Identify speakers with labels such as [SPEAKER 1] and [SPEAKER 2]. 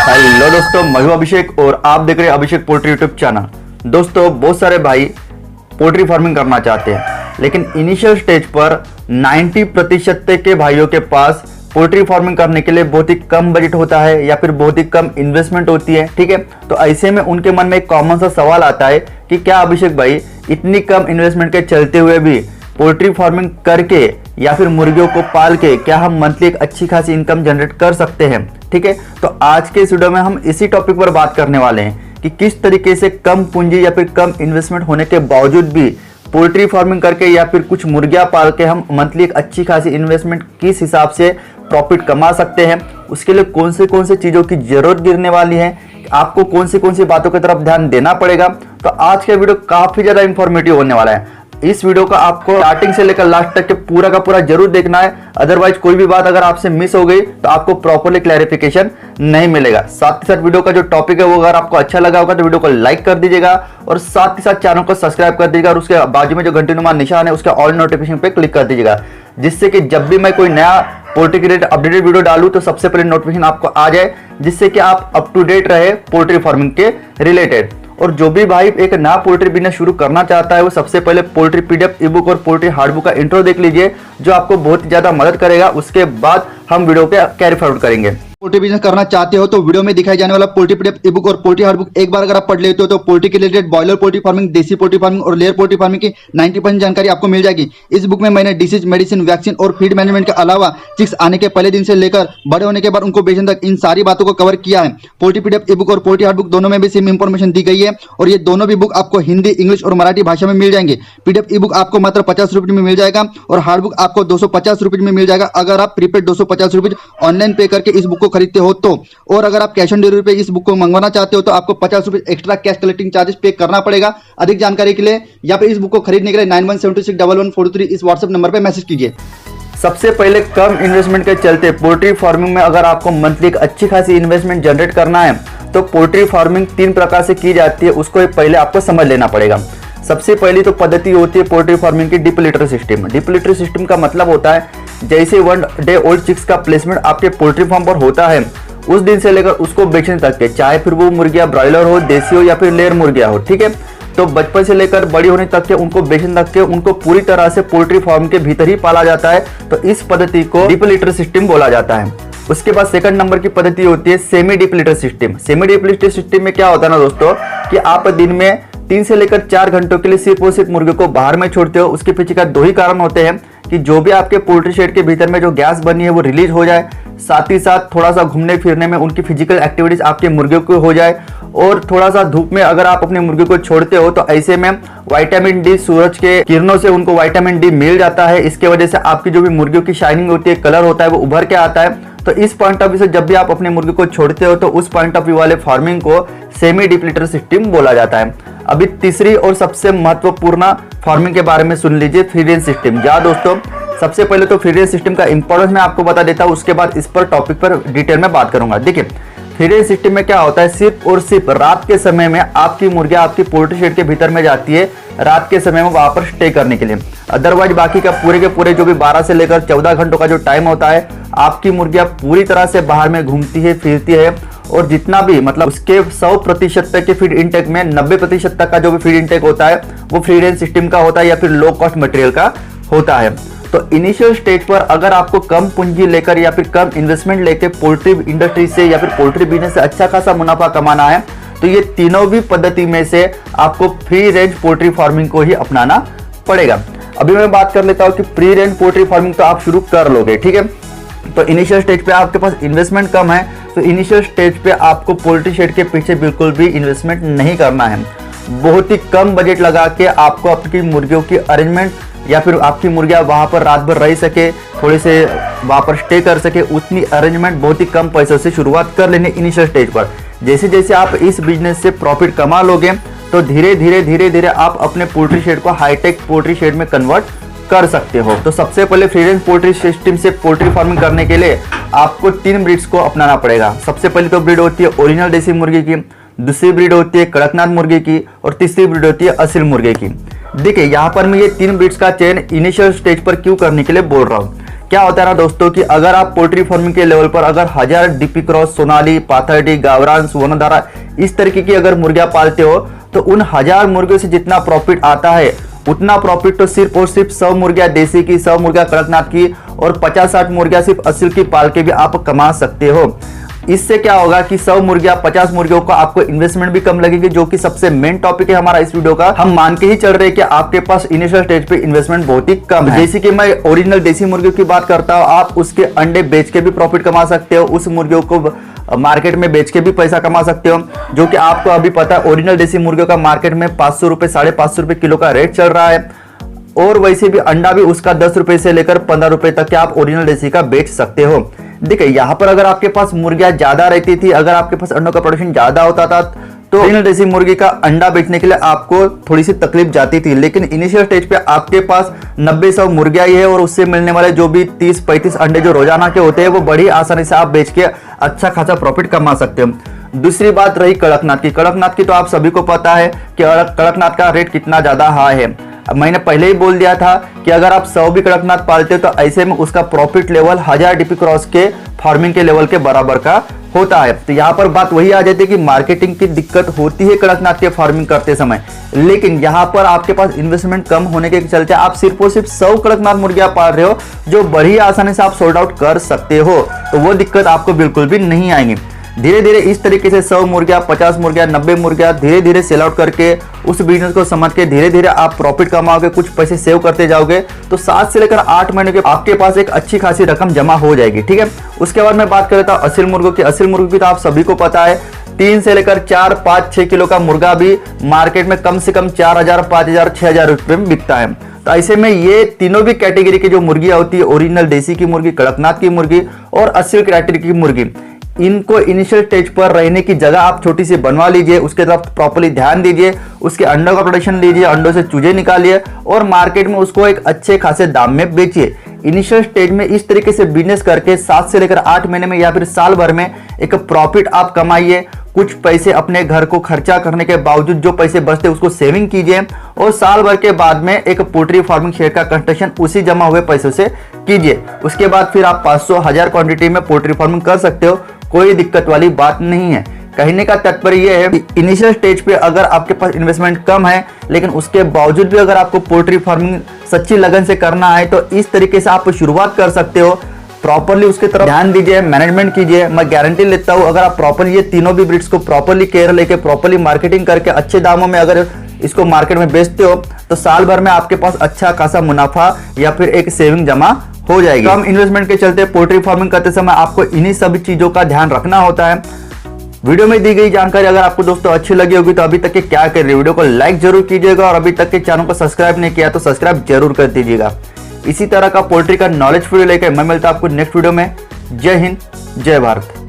[SPEAKER 1] Hello दोस्तों, मैं हूं अभिषेक और आप देख रहे हैं अभिषेक पोल्ट्री यूट्यूब चैनल। दोस्तों, बहुत सारे भाई पोल्ट्री फार्मिंग करना चाहते हैं, लेकिन इनिशियल स्टेज पर 90% के भाइयों के पास पोल्ट्री फार्मिंग करने के लिए बहुत ही कम बजट होता है या फिर बहुत ही कम इन्वेस्टमेंट होती है। ठीक है, तो ऐसे में उनके मन में एक कॉमन सा सवाल आता है कि क्या अभिषेक भाई इतनी कम इन्वेस्टमेंट के चलते हुए भी पोल्ट्री फार्मिंग करके या फिर मुर्गियों को पाल के क्या हम मंथली एक अच्छी खासी इनकम जनरेट कर सकते हैं। ठीक है, तो आज के इस वीडियो में हम इसी टॉपिक पर बात करने वाले हैं कि किस तरीके से कम पूंजी या फिर कम इन्वेस्टमेंट होने के बावजूद भी पोल्ट्री फार्मिंग करके या फिर कुछ मुर्गियां पाल के हम मंथली एक अच्छी खासी इन्वेस्टमेंट किस हिसाब से प्रॉफिट कमा सकते हैं। उसके लिए कौन से चीज़ों की जरूरत गिरने वाली है, आपको कौन सी बातों की तरफ ध्यान देना पड़ेगा। तो आज का वीडियो काफ़ी ज़्यादा इंफॉर्मेटिव होने वाला है। इस वीडियो का आपको स्टार्टिंग से लेकर लास्ट तक के पूरा का पूरा जरूर देखना है, अदरवाइज कोई भी बात अगर आपसे मिस हो गई तो आपको प्रॉपर्ली क्लैरिफिकेशन नहीं मिलेगा। साथ ही साथ वीडियो का जो टॉपिक है वो अगर आपको अच्छा लगा होगा तो वीडियो को लाइक कर दीजिएगा और साथ ही साथ चैनल को सब्सक्राइब कर दीजिएगा और उसके बाजू में जो घंटीनुमा निशान है उसके ऑल नोटिफिकेशन पे क्लिक कर दीजिएगा, जिससे कि जब भी मैं कोई नया पोल्ट्री के रिलेटेड अपडेटेड वीडियो डालूं तो सबसे पहले नोटिफिकेशन आपको आ जाए, जिससे कि आप अप टू डेट रहे पोल्ट्री फार्मिंग के रिलेटेड। और जो भी भाई एक नया पोल्ट्री बिजनेस शुरू करना चाहता है वो सबसे पहले पोल्ट्री पीडीएफ ई बुक और पोल्ट्री हार्ड बुक का इंट्रो देख लीजिए, जो आपको बहुत ज्यादा मदद करेगा। उसके बाद हम वीडियो पे कैरी फॉरवर्ड करेंगे।
[SPEAKER 2] पोल्ट्री बिजनेस करना चाहते हो तो वीडियो में दिखाई जाने वाला पोल्ट्री पीडीएफ ई बुक और पोल्ट्री हार्ड बुक एक बार अगर आप पढ़ लेते हो तो पोल्ट्री के रिलेटेड बॉयलर पोल्ट्री फार्मिंग, देसी पोल्ट्री फार्मिंग और लेयर पोल्ट्री फार्मिंग की 90% जानकारी आपको मिल जाएगी। इस बुक में मैंने डिसीज, मेडिसिन, वैक्सीन और फीड मैनेजमेंट के अलावा चिक्स आने के पहले दिन से लेकर बड़े होने के बाद उनको बेचने तक इन सारी बातों को कवर किया है। पोल्ट्री पीडीएफ ई बुक और पोल्ट्री हार्ड बुक दोनों में भी सेम इंफॉर्मेशन दी गई है और ये दोनों भी बुक आपको हिंदी, इंग्लिश और मराठी भाषा में मिल जाएंगे। पीडीएफ ई बुक आपको मात्र 50 रुपये में मिल जाएगा और हार्ड बुक आपको 250 रुपये में मिल जाएगा अगर आप प्रीपेड 250 रुपये ऑनलाइन पे करके इस बुक को खरीदते हो तो। और अगर आप कैश ऑन डिलीवरी पे इस बुक को मंगवाना चाहते हो तो आपको 50 रुपये एक्स्ट्रा कैश कलेक्टिंग चार्जेस पे करना पड़ेगा। अधिक जानकारी के लिए या फिर इस बुक को खरीदने के लिए 91761143 इस व्हाट्सएप नंबर पे मैसेज कीजिए।
[SPEAKER 1] सबसे पहले कम इन्वेस्टमेंट के चलते पोल्ट्री फार्मिंग में अगर आपको मंथली एक अच्छी खासी इन्वेस्टमेंट जनरेट करना है तो पोल्ट्री फार्मिंग 3 प्रकार से की जाती है, उसको पहले आपको समझ लेना पड़ेगा। सबसे पहली तो पद्धति होती है पोल्ट्री फार्मिंग की deep litter system. Deep litter system का मतलब होता है जैसे 1 डे ओल्ड चिक्स का प्लेसमेंट आपके पोल्ट्री फार्म पर होता है, उस दिन से लेकर उसको बेचने तक के, चाहे फिर वो मुर्गियां ब्रॉयलर हो, देसी हो या फिर लेयर मुर्गियां हो। ठीक है, तो बचपन से लेकर बड़ी होने तक के उनको बेचने तक के उनको पूरी तरह से पोल्ट्री फार्म के भीतर ही पाला जाता है, तो इस पद्धति को डिप लिटर सिस्टम बोला जाता है। उसके बाद सेकंड नंबर की पद्धति होती है semi deep litter system. Semi deep litter system में क्या होता है ना दोस्तों, कि आप दिन में 3 से लेकर 4 घंटों के लिए सिर्फ और सिर्फ मुर्गे को बाहर में छोड़ते हो। उसके पीछे का 2 ही कारण होते हैं कि जो भी आपके पोल्ट्री शेड के भीतर में जो गैस बनी है वो रिलीज हो जाए, साथ ही साथ थोड़ा सा घूमने फिरने में उनकी फिजिकल एक्टिविटीज आपके मुर्गियों को हो जाए, और थोड़ा सा धूप में अगर आप अपने मुर्गे को छोड़ते हो तो ऐसे में विटामिन डी, सूरज के किरणों से उनको विटामिन डी मिल जाता है। इसके वजह से आपकी जो भी मुर्गियों की शाइनिंग होती है, कलर होता है, वो उभर के आता है। तो इस पॉइंट ऑफ व्यू से जब भी आप अपने मुर्गे को छोड़ते हो तो उस पॉइंट ऑफ व्यू वाले फार्मिंग को सेमी डिप लिटर सिस्टम बोला जाता है। अभी तीसरी और सबसे महत्वपूर्ण फार्मिंग के बारे में सुन लीजिए, फ्री रेंज सिस्टम। जा दोस्तों, सबसे पहले तो फ्री रेंज सिस्टम का इंपॉर्टेंस मैं आपको बता देता हूं, उसके बाद इस पर टॉपिक पर डिटेल में बात करूंगा। देखिए, फ्री रेंज सिस्टम में क्या होता है, सिर्फ और सिर्फ रात के समय में आपकी मुर्गियां आपकी पोल्ट्री शेड के भीतर में जाती है रात के समय में वहां पर स्टे करने के लिए। अदरवाइज बाकी का पूरे के पूरे जो भी 12 से लेकर 14 घंटों का जो टाइम होता है, आपकी मुर्गियां पूरी तरह से बाहर में घूमती है, फिरती है, और जितना भी मतलब उसके 100% तक के फीड इंटेक में 90% तक का जो भी फीड इंटेक होता है वो फ्री रेंज सिस्टम का होता है या फिर लो कॉस्ट मटेरियल का होता है। तो इनिशियल स्टेज पर अगर आपको कम पूंजी लेकर या फिर कम इन्वेस्टमेंट लेकर पोल्ट्री इंडस्ट्री से या फिर पोल्ट्री बिजनेस से अच्छा खासा मुनाफा कमाना है तो ये तीनों भी पद्धति में से आपको फ्री रेंज पोल्ट्री फार्मिंग को ही अपनाना पड़ेगा। अभी मैं बात कर लेता हूँ कि फ्री रेंज पोल्ट्री फार्मिंग तो आप शुरू कर लोगे, ठीक है। तो इनिशियल स्टेज पे आपके पास इन्वेस्टमेंट कम है, तो इनिशियल स्टेज पे आपको पोल्ट्री शेड के पीछे बिल्कुल भी इन्वेस्टमेंट नहीं करना है। बहुत ही कम बजट लगा के आपको आपकी मुर्गियों की अरेंजमेंट या फिर आपकी मुर्गियां वहां पर रात भर रह सके, थोड़े से वहां पर स्टे कर सके, उतनी अरेंजमेंट बहुत ही कम पैसों से शुरुआत कर लेनी इनिशियल स्टेज पर। जैसे जैसे आप इस बिजनेस से प्रॉफिट कमा लोगे तो धीरे धीरे आप अपने पोल्ट्री शेड को हाईटेक पोल्ट्री शेड में कन्वर्ट कर सकते हो। तो सबसे पहले फ्री रेंज पोल्ट्री सिस्टम से पोल्ट्री फार्मिंग करने के लिए आपको 3 ब्रीड्स को अपनाना पड़ेगा। सबसे पहले तो ब्रीड होती है ओरिजिनल देसी मुर्गी की, दूसरी ब्रीड होती है कड़कनाथ मुर्गी की और तीसरी ब्रीड होती है असील मुर्गे की। देखिए यहाँ पर मैं ये 3 ब्रीड्स का चयन इनिशियल स्टेज पर क्यों करने के लिए बोल रहा हूँ, क्या होता है ना दोस्तों कि अगर आप पोल्ट्री फार्मिंग के लेवल पर अगर 1000 डीपी क्रॉस, सोनाली, पाथर्डी, गावरान, सुवर्णधारा इस तरीके की अगर मुर्गियां पालते हो तो उन 1000 मुर्गियों से जितना प्रॉफिट आता है उतना प्रॉफिट तो सिर्फ और सिर्फ 100 मुर्गियां देसी की, 100 मुर्गियां कड़कनाथ की और 50-60 मुर्गियां सिर्फ असील की पाल के भी आप कमा सकते हो। इससे क्या होगा कि 100 मुर्गियां 50 मुर्गियों का आपको इन्वेस्टमेंट भी कम लगेगी, जो कि सबसे मेन टॉपिक है हमारा इस वीडियो का। हम मान के ही चल रहे हैं कि आपके पास इनिशियल स्टेज पे इन्वेस्टमेंट बहुत ही कम है। जैसे कि मैं ओरिजिनल देसी मुर्गियों की बात करता हूं, आप उसके अंडे बेच के भी प्रॉफिट कमा सकते हो, उस मुर्गियों को मार्केट में बेच के भी पैसा कमा सकते हो, जो कि आपको अभी पता है ओरिजिनल देसी मुर्गियों का मार्केट में 500 रुपए 550 रुपए किलो का रेट चल रहा है। और वैसे भी अंडा भी उसका 10 रुपए से लेकर 15 रुपए तक के आप ओरिजिनल देसी का बेच सकते हो। देखिए यहाँ पर अगर आपके पास मुर्गियां ज्यादा रहती थी, अगर आपके पास अंडों का प्रोडक्शन ज्यादा होता था तो ओरिजिनल देसी मुर्गी का अंडा बेचने के लिए आपको थोड़ी सी तकलीफ जाती थी। लेकिन इनिशियल स्टेज पे आपके पास 90-100 मुर्गियां ही है और उससे मिलने वाले जो भी 30-35 अंडे जो रोजाना के होते हैं वो बड़ी आसानी से आप बेच के अच्छा खासा प्रॉफिट कमा सकते हो। दूसरी बात रही कड़कनाथ की तो आप सभी को पता है कि कड़कनाथ का रेट कितना ज्यादा हाई है। अब मैंने पहले ही बोल दिया था कि अगर आप 100 भी कड़कनाथ पालते हो तो ऐसे में उसका प्रॉफिट लेवल 1000 डीपी क्रॉस के फार्मिंग के लेवल के बराबर का होता है। तो यहाँ पर बात वही आ जाती है कि मार्केटिंग की दिक्कत होती है कड़कनाथ के फार्मिंग करते समय, लेकिन यहाँ पर आपके पास इन्वेस्टमेंट कम होने के चलते आप सिर्फ और सिर्फ 100 कड़कनाथ मुर्गियां पाल रहे हो, जो बड़ी आसानी से आप सोल्ड आउट कर सकते हो, तो वो दिक्कत आपको बिल्कुल भी नहीं आएंगी। धीरे धीरे इस तरीके से 100 मुर्गियां, 50 मुर्गियां, 90 मुर्गियां धीरे धीरे सेल आउट करके उस बिजनेस को समझ के धीरे धीरे आप प्रॉफिट कमाओगे, कुछ पैसे सेव करते जाओगे, तो 7 से लेकर 8 महीने के आपके पास एक अच्छी खासी रकम जमा हो जाएगी। ठीक है, उसके बाद मैं बात कर लेता हूं असील मुर्गों की। असील मुर्गों की तो आप सभी को पता है 3 से लेकर 4, 5, 6 किलो का मुर्गा भी मार्केट में कम से कम 4000, 5000, 6000 रुपए में बिकता है। तो ऐसे में ये तीनों भी कैटेगरी की जो मुर्गियां होती है, ओरिजिनल देसी की मुर्गी, कड़कनाथ की मुर्गी और असील कैटेगरी की मुर्गी, इनको इनिशियल स्टेज पर रहने की जगह आप छोटी सी बनवा लीजिए, उसके तरफ प्रॉपर्ली ध्यान दीजिए, उसके अंडों का प्रोडक्शन लीजिए, अंडों से चूजे निकालिए और मार्केट में उसको एक अच्छे खासे दाम में बेचिए। इनिशियल स्टेज में इस तरीके से बिजनेस करके 7 से लेकर 8 महीने में या फिर साल भर में एक प्रॉफिट आप कमाइए। कुछ पैसे अपने घर को खर्चा करने के बावजूद जो पैसे बचते उसको सेविंग कीजिए और साल भर के बाद में एक पोल्ट्री फार्मिंग शेड का कंस्ट्रक्शन उसी जमा हुए पैसों से कीजिए। उसके बाद फिर आप 500-1000 क्वांटिटी में पोल्ट्री फार्मिंग कर सकते हो, कोई दिक्कत वाली बात नहीं है। कहने का तात्पर्य यह है कि इनिशियल स्टेज पे अगर आपके पास इन्वेस्टमेंट कम है, लेकिन उसके बावजूद भी अगर आपको पोल्ट्री फार्मिंग सच्ची लगन से करना है तो इस तरीके से आप शुरुआत कर सकते हो। प्रॉपरली उसके तरफ ध्यान दीजिए, मैनेजमेंट कीजिए। मैं गारंटी लेता हूं अगर आप प्रॉपरली ये तीनों भी ब्रीड्स को प्रॉपरली केयर लेके प्रॉपरली मार्केटिंग करके अच्छे दामों में अगर इसको मार्केट में बेचते हो तो साल भर में आपके पास अच्छा खासा मुनाफा या फिर एक सेविंग जमा हो जाएगी। कम इन्वेस्टमेंट के चलते पोल्ट्री फार्मिंग करते समय आपको इन्हीं सभी चीजों का ध्यान रखना होता है। वीडियो में दी गई जानकारी अगर आपको दोस्तों अच्छी लगी होगी तो अभी तक के क्या कर रहे, वीडियो को लाइक जरूर कीजिएगा और अभी तक के चैनल को सब्सक्राइब नहीं किया तो सब्सक्राइब जरूर कर दीजिएगा। इसी तरह का पोल्ट्री का नॉलेज वीडियो लेकर मैं मिलता हूं आपको नेक्स्ट वीडियो में। जय हिंद, जय भारत।